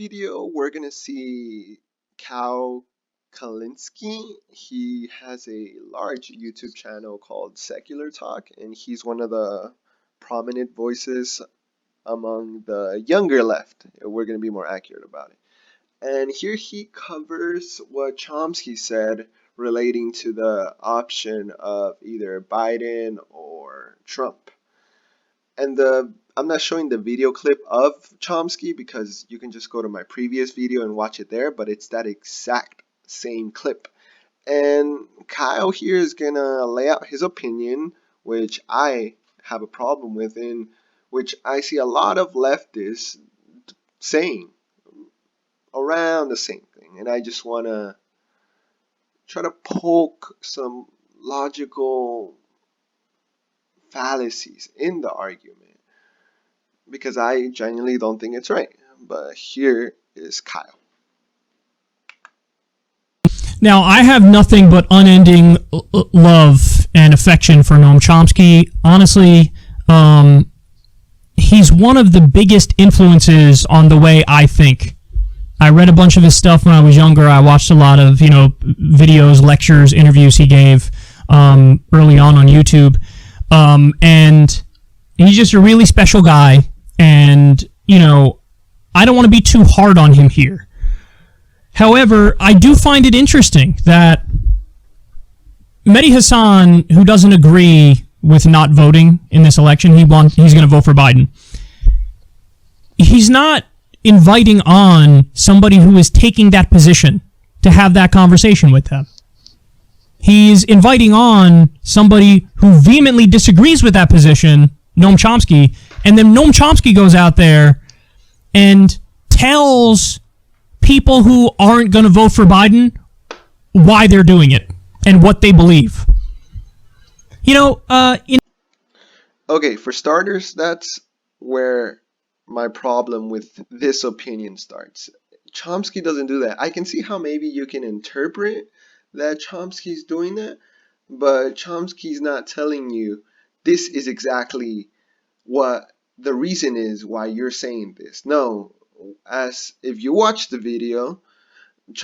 video, we're gonna see Kulinski. He has a large YouTube channel called Secular Talk, and he's one of the prominent voices among the younger left. We're gonna be more accurate about it. And here he covers what Chomsky said relating to the option of either Biden or Trump. And I'm not showing the video clip of Chomsky because you can just go to my previous video and watch it there, but it's that exact same clip. And Kyle here is gonna lay out his opinion, which I have a problem with, in which I see a lot of leftists saying around the same thing. And I just wanna try to poke some logical fallacies in the argument, because I genuinely don't think it's right. But here is Kyle. Now, I have nothing but unending love and affection for Noam Chomsky. Honestly, he's one of the biggest influences on the way I think. I read a bunch of his stuff when I was younger. I watched a lot of, videos, lectures, interviews he gave early on YouTube. And he's just a really special guy. And, I don't want to be too hard on him here. However, I do find it interesting that Mehdi Hassan, who doesn't agree with not voting in this election, he's going to vote for Biden. He's not inviting on somebody who is taking that position to have that conversation with them. He's inviting on somebody who vehemently disagrees with that position, Noam Chomsky, and then Noam Chomsky goes out there and tells people who aren't going to vote for Biden why they're doing it and what they believe. Okay, for starters, that's where my problem with this opinion starts. Chomsky doesn't do that. I can see how maybe you can interpret that Chomsky's doing that, but Chomsky's not telling you this is exactly what the reason is why you're saying this. No, as if you watch the video,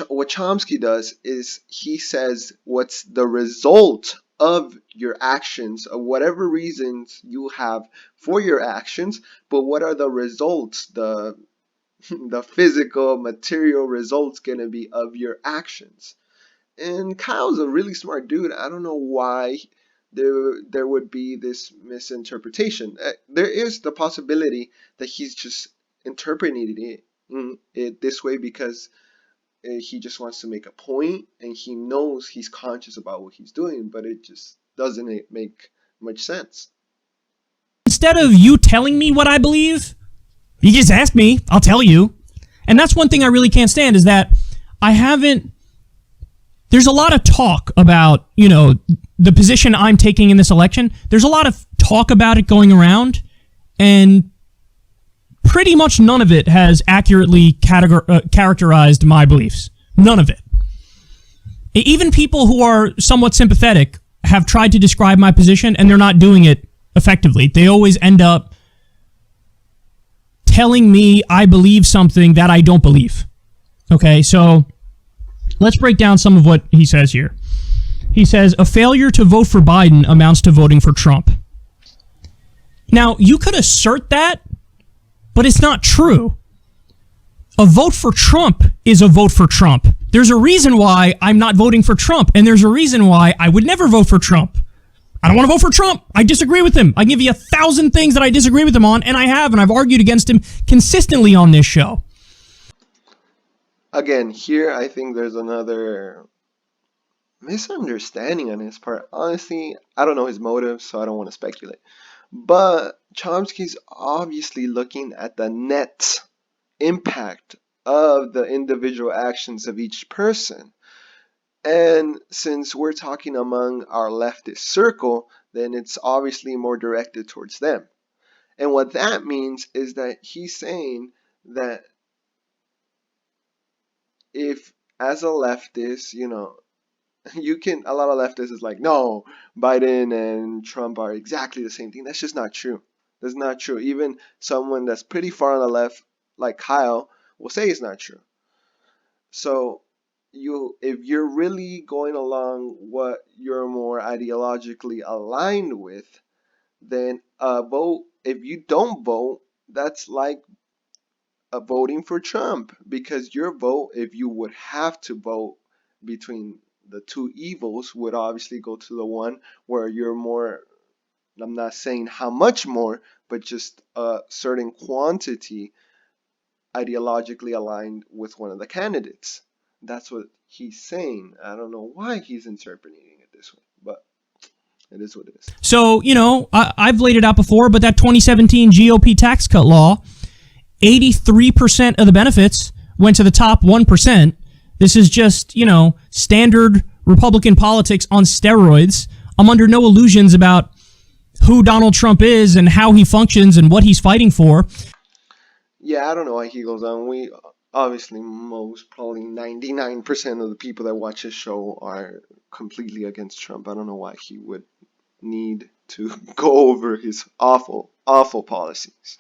what Chomsky does is he says what's the result of your actions, of whatever reasons you have for your actions, but what are the results, the physical, material results gonna be of your actions. And Kyle's a really smart dude. I don't know why there would be this misinterpretation. There is the possibility that he's just interpreting it this way because he just wants to make a point and he knows he's conscious about what he's doing, but it just doesn't make much sense. Instead of you telling me what I believe, you just ask me, I'll tell you. And that's one thing I really can't stand, is that there's a lot of talk about, the position I'm taking in this election. There's a lot of talk about it going around, and pretty much none of it has accurately characterized my beliefs. None of it. Even people who are somewhat sympathetic have tried to describe my position, and they're not doing it effectively. They always end up telling me I believe something that I don't believe. Okay, so let's break down some of what he says here. He says, a failure to vote for Biden amounts to voting for Trump. Now, you could assert that, but it's not true. A vote for Trump is a vote for Trump. There's a reason why I'm not voting for Trump, and there's a reason why I would never vote for Trump. I don't want to vote for Trump. I disagree with him. I can give you 1,000 things that I disagree with him on, and I've argued against him consistently on this show. Again, here I think there's another misunderstanding on his part. Honestly, I don't know his motives, so I don't want to speculate. But Chomsky's obviously looking at the net impact of the individual actions of each person. And since we're talking among our leftist circle, then it's obviously more directed towards them. And what that means is that he's saying that if, as a leftist, a lot of leftists is like, no, Biden and Trump are exactly the same thing. That's just not true. That's not true. Even someone that's pretty far on the left, like Kyle, will say is not true. So if you're really going along what you're more ideologically aligned with, then vote. If you don't vote, that's like voting for Trump, because your vote, if you would have to vote between the two evils, would obviously go to the one where you're more, I'm not saying how much more, but just a certain quantity ideologically aligned with one of the candidates. That's what he's saying. I don't know why he's interpreting it this way, but it is what it is. So, I've laid it out before, but that 2017 GOP tax cut law, 83% of the benefits went to the top 1%. This is just, standard Republican politics on steroids. I'm under no illusions about who Donald Trump is and how he functions and what he's fighting for. Yeah, I don't know why he goes on. We obviously, probably 99% of the people that watch his show are completely against Trump. I don't know why he would need to go over his awful, awful policies.